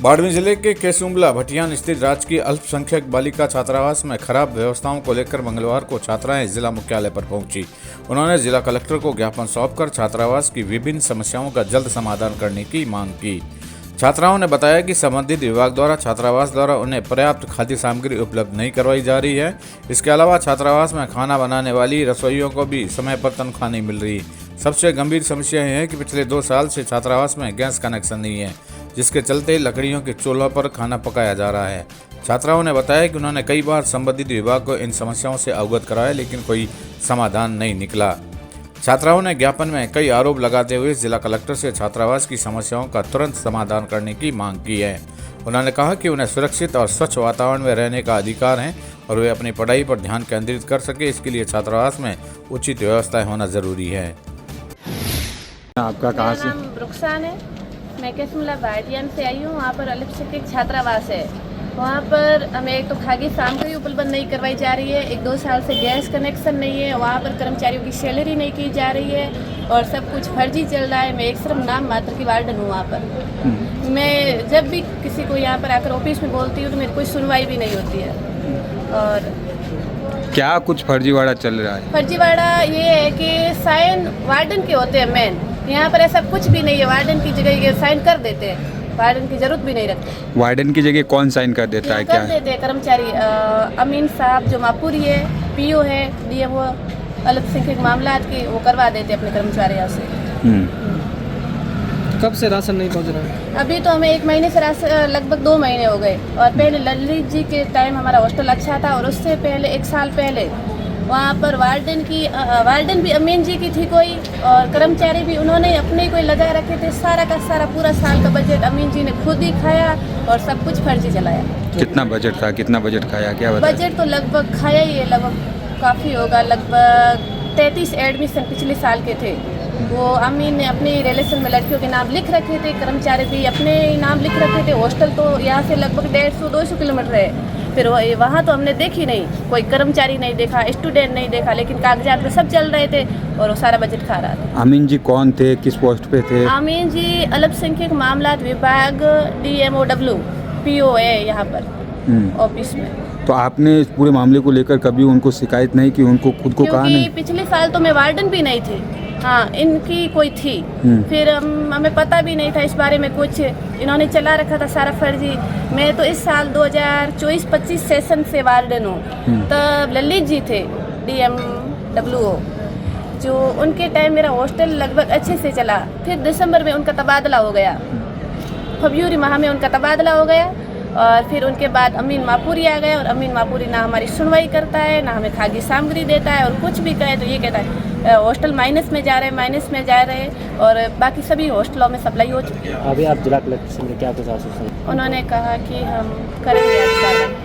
बाड़मेर जिले के केसुम्बला भटियान स्थित राजकीय अल्पसंख्यक बालिका छात्रावास में खराब व्यवस्थाओं को लेकर मंगलवार को छात्राएं जिला मुख्यालय पर पहुंची। उन्होंने जिला कलेक्टर को ज्ञापन सौंपकर छात्रावास की विभिन्न समस्याओं का जल्द समाधान करने की मांग की। छात्राओं ने बताया कि संबंधित विभाग द्वारा छात्रावास द्वारा उन्हें पर्याप्त खाद्य सामग्री उपलब्ध नहीं करवाई जा रही है। इसके अलावा छात्रावास में खाना बनाने वाली रसोइयों को भी समय पर तनख्वाह नहीं मिल रही। सबसे गंभीर समस्या यह है कि पिछले 2 साल से छात्रावास में गैस कनेक्शन नहीं है, जिसके चलते लकड़ियों के चूल्हों पर खाना पकाया जा रहा है। छात्राओं ने बताया कि उन्होंने कई बार संबंधित विभाग को इन समस्याओं से अवगत कराया, लेकिन कोई समाधान नहीं निकला। छात्राओं ने ज्ञापन में कई आरोप लगाते हुए जिला कलेक्टर से छात्रावास की समस्याओं का तुरंत समाधान करने की मांग की है। उन्होंने कहा कि उन्हें सुरक्षित और स्वच्छ वातावरण में रहने का अधिकार है और वे अपनी पढ़ाई पर ध्यान केंद्रित कर सके। इसके लिए छात्रावास में उचित व्यवस्था होना जरूरी है। आपका कहाँ से? मेरा नाम रुखसान है। मैं केसुम्बला भटियान से आई हूँ। वहाँ पर अल्पसंख्यक छात्रावास है। वहाँ पर हमें एक तो खाद्य सामग्री उपलब्ध नहीं करवाई जा रही है, 1-2 साल से गैस कनेक्शन नहीं है, वहाँ पर कर्मचारियों की सैलरी नहीं की जा रही है और सब कुछ फर्जी चल रहा है। मैं एक सिर्फ नाम मात्र की वार्डन हूँ वहाँ पर। मैं जब भी किसी को यहाँ पर आकर ऑफिस में बोलती हूँ तो मेरी कोई सुनवाई भी नहीं होती है। और क्या कुछ फर्जीवाड़ा चल रहा है? फर्जीवाड़ा ये है कि साइन वार्डन के होते हैं मेन, यहाँ पर ऐसा कुछ भी नहीं है। वार्डन की जगह ये साइन कर देते हैं, वार्डन की जरूरत भी नहीं रखते। वार्डन की जगह कौन साइन कर देता है? क्या कर देते हैं कर्मचारी। अमीन साहब जो मापुरी है, पीओ है, डीएमओ अल्पसंख्यक मामलात की, वो करवा देते अपने कर्मचारियों से। कब से राशन नहीं पहुंच रहा है? अभी तो हमें 1 महीने से राशन, लगभग 2 महीने हो गए। और पहले ललित जी के टाइम हमारा हॉस्टल अच्छा था और उससे पहले 1 साल पहले वहाँ पर वार्डन भी अमीन जी की थी कोई, और कर्मचारी भी उन्होंने अपने कोई लगा रखे थे। सारा का सारा पूरा साल का बजट अमीन जी ने खुद ही खाया और सब कुछ फर्जी चलाया। कितना बजट था? कितना बजट खाया? क्या बताया? बजट तो लगभग खाया ही है, लगभग काफ़ी होगा। लगभग 33 एडमिशन पिछले साल के थे। वो अमीन ने अपने रिलेशन में लड़कियों के नाम लिख रखे थे, कर्मचारी भी अपने नाम लिख रखे थे। हॉस्टल तो यहाँ से लगभग 150-200 किलोमीटर है। फिर वहाँ तो हमने देखी नहीं, कोई कर्मचारी नहीं देखा, स्टूडेंट नहीं देखा, लेकिन कागजात में सब चल रहे थे और वो सारा बजट खा रहा था। अमीन जी कौन थे? किस पोस्ट पे थे? अमीन जी अल्पसंख्यक मामलात विभाग DMOW PO है यहाँ पर ऑफिस में। तो आपने इस पूरे मामले को लेकर कभी उनको शिकायत नहीं की? उनको खुद को कहा नहीं? पिछले साल तो मैं वार्डन भी नहीं थी। हाँ, इनकी कोई थी। फिर हमें पता भी नहीं था इस बारे में कुछ। इन्होंने चला रखा था सारा फर्जी। मैं तो इस साल 2024-25 सेशन से वार्डन हूँ। तब ललित जी थे DMWO, जो उनके टाइम मेरा हॉस्टल लगभग अच्छे से चला। फिर दिसंबर में उनका तबादला हो गया, फरवरी माह में उनका तबादला हो गया। और फिर उनके बाद अमीन मापुरी आ गए और अमीन मापुरी ना हमारी सुनवाई करता है, ना हमें खाद्य सामग्री देता है, और कुछ भी कहे तो ये कहता है हॉस्टल माइनस में जा रहे हैं और बाकी सभी हॉस्टलों में सप्लाई हो चुकी है। अभी आप जिला कलेक्टर से क्या कुछ आश्वासन? उन्होंने कहा कि हम करेंगे अधिकार।